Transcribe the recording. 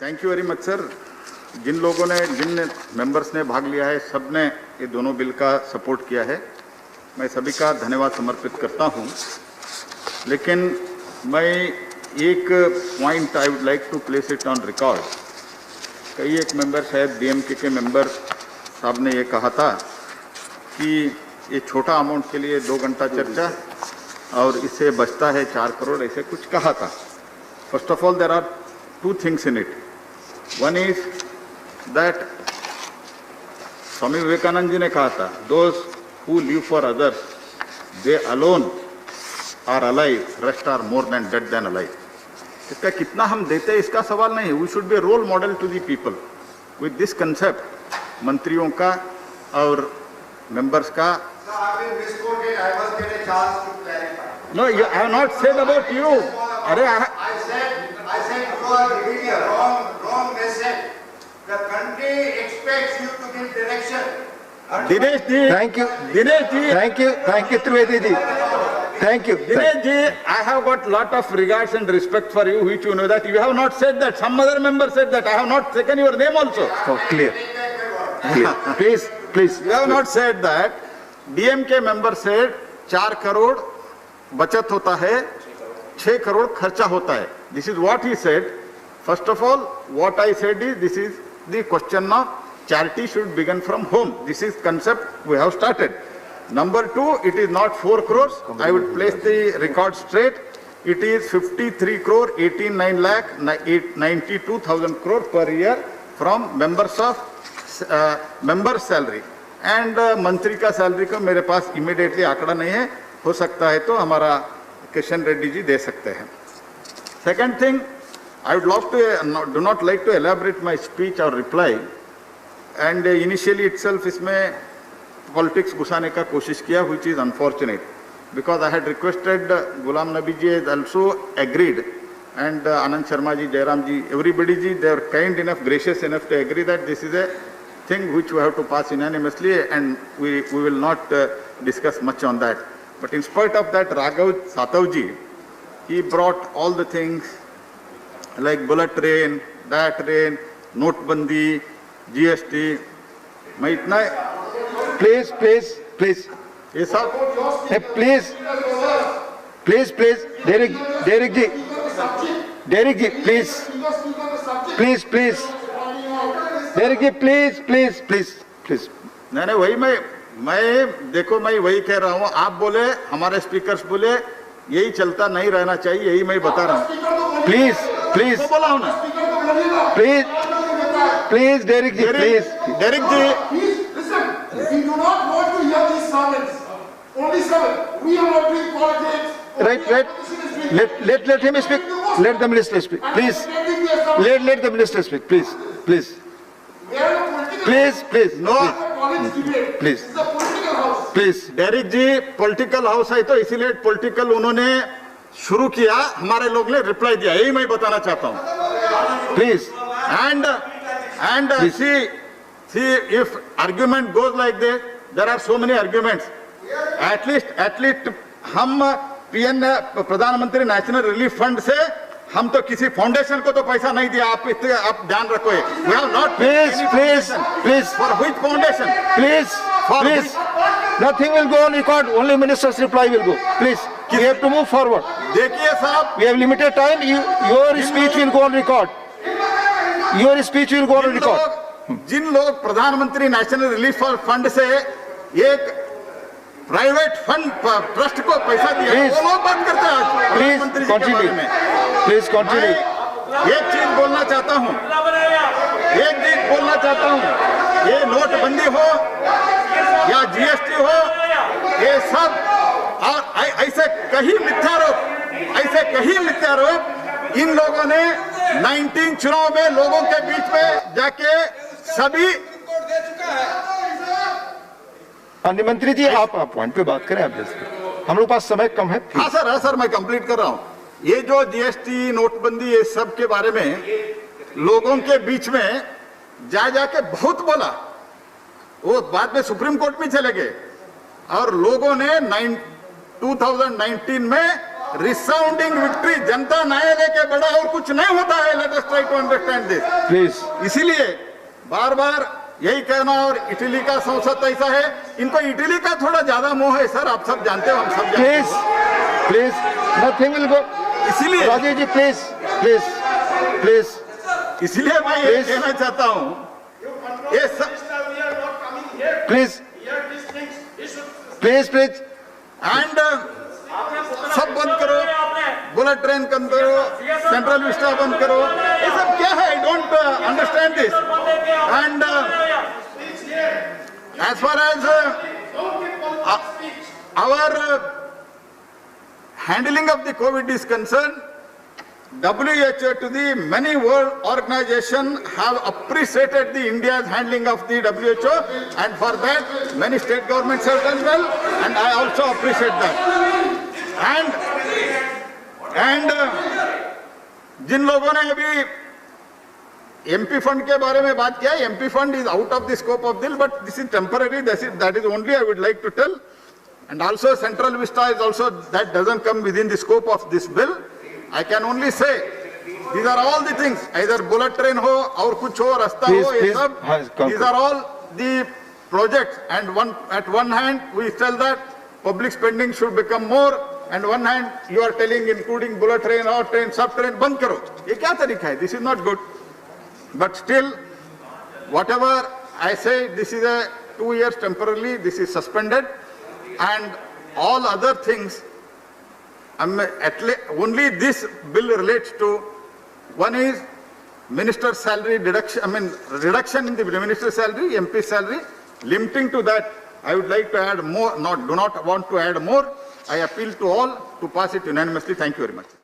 Thank you very much sir. जिन members ने भाग लिया है, सब ने ये दोनों बिल का सपोर्ट किया है। मैं सभी का धन्यवाद समर्पित करता हूं। लेकिन मैं एक point I would like to place it on record. कई एक मेंबर, शायद डीएमके के मेंबर साहब ने ये कहा था कि ये छोटा अमाउंट के लिए 2 घंटा चर्चा और इससे बचता है 4 करोड़, ऐसे कुछ कहा था। First of all, there are 2 things in it. One is that Swami Vivekananda ji ने कहा था, those who live for others they alone are alive, rest are more than dead than alive. इसका कितना हम देते हैं इसका सवाल नहीं है। We should be role model to the people with this concept. मंत्रियों का और मेंबर्स का। No, I have not said about you. अरे I said you are giving a wrong message. The country expects you to give direction. Dinesh ji, Thank you. Dinesh ji, Thank you, Trivedi ji. Thank you. Dinesh ji, I have got lot of regards and respect for you, which you know that. You have not said that. Some other member said that. I have not taken your name also. So clear. Please. You have not said that. DMK member said 4 crore बचत होता है, 6 करोड़ खर्चा होता है. This is what he said. First of all, what I said is, this is the question of charity should begin from home. This is concept we have started. Number 2, it is not 4 crores. I would place the record straight. It is 53 crore 89 lakh 92,000 crore per year from members of member salary. And मंत्री का salary का मेरे पास immediately आंकड़ा नहीं है. हो सकता है तो हमारा किशन रेड्डी जी दे सकते हैं. Second thing, I would love to do not like to elaborate my speech or reply. And initially itself इसमें पॉलिटिक्स घुसाने का कोशिश किया, which is unfortunate, because I had requested Ghulam Nabi ji has also agreed, and Anand Sharma ji, Jairam ji, everybody ji, they are kind enough, gracious enough to agree that this is a thing which we have to pass unanimously, and we will not discuss much on that. But in spite of that, Raghav Satav ji, he brought all the things like bullet train, that train, notebandi, GST. मैं इतना Please. ये सब Hey, please. Derek ji, please. Derek ji, please. नहीं वही मैं देखो, मैं वही कह रहा हूँ. आप बोले, हमारे स्पीकर्स बोले, यही चलता नहीं रहना चाहिए, यही मैं बता रहा हूँ. Please. तो बोला हूँ ना. Please, Derek ji, please. Derek ji, We do not want to hear these sermons. Only sermon. We are not doing politics. Right. Let him speak. Let the minister speak. Please. Let the minister speak. Please. We are in a political house. Please. No. Politics debate. Please. This is a political house. Please. Derek ji, political house है तो इसीलिए political उन्होंने शुरू किया, हमारे लोग ने reply दिया, यही मैं बताना चाहता हूँ. Please. And see if argument goes like this, there are so many arguments. At least हम प्रधानमंत्री नेशनल रिलीफ फंड से हम तो किसी फाउंडेशन को तो पैसा नहीं दिया. आप ध्यान रखो. We have not Please. For which foundation? Please. Nothing will go on record. Only minister's reply will go. Please. We have to move forward. देखिए साहब, We have limited time. Your speech will go on record. जिन लोग प्रधानमंत्री national relief fund से एक private fund trust को पैसा दिया, वो लोग बात करते हैं प्रधानमंत्री जी के बारे में. Please continue. एक चीज बोलना चाहता हूँ, ये नोटबंदी हो या जीएसटी हो, ये सब और ऐसे कई मिथ्यारोप इन लोगों ने 19 चुनाव में लोगों के बीच में जाके सभी. मंत्री जी, आप पॉइंट पे बात करें. आप जैसे हम लोग पास समय कम है. हाँ सर, मैं कंप्लीट कर रहा हूँ. ये जो जीएसटी, नोटबंदी, ये सब के बारे में लोगों के बीच में जाके बहुत बोला. वो बाद में सुप्रीम कोर्ट में चले गए और लोगों ने 2019 में रिसाउंडिंग विक्ट्री, जनता न्यायालय के बड़ा और कुछ नहीं होता है. Let us try to understand this. Please. इसीलिए बार बार यही कहना. और इटली का संसद ऐसा है, इनको इटली का थोड़ा ज्यादा मोह है सर, आप सब जानते हो, हम सब जानते Please, please, nothing will go. हो. इसीलिए Rajesh ji, please, please, please. इसीलिए मैं ये Please. कहना चाहता हूँ, ये सब Please, please, please. एंड सब बंद करो, बुलेट ट्रेन बंद करो, सेंट्रल विस्टा बंद करो, ये सब क्या है? I don't understand this. And as far as our handling of the COVID is concerned, WHO to the many world organizations have appreciated the India's handling of the WHO, and for that many state governments have done well, and I also appreciate that. And जिन लोगों ने अभी MP fund के बारे में बात किया, MP fund is out of the scope of bill, but this is temporary. That is only I would like to tell. And also Central Vista is also, that doesn't come within the scope of this bill. I can only say these are all the things, either bullet train ho or kuch ho, rasta ho, Please, ye sab, please, these are all the projects. And at one hand we tell that public spending should become more, and one hand you are telling including bullet train or train, sub train band karo. Ye kya tarika hai? This is not good. But still, whatever I say, this is a 2 years temporarily, this is suspended, and all other things, only this bill relates to. One is minister's salary deduction, reduction in the minister's salary, MP salary, limiting to that. I would like to add more, do not want to add more. I appeal to all to pass it unanimously. Thank you very much.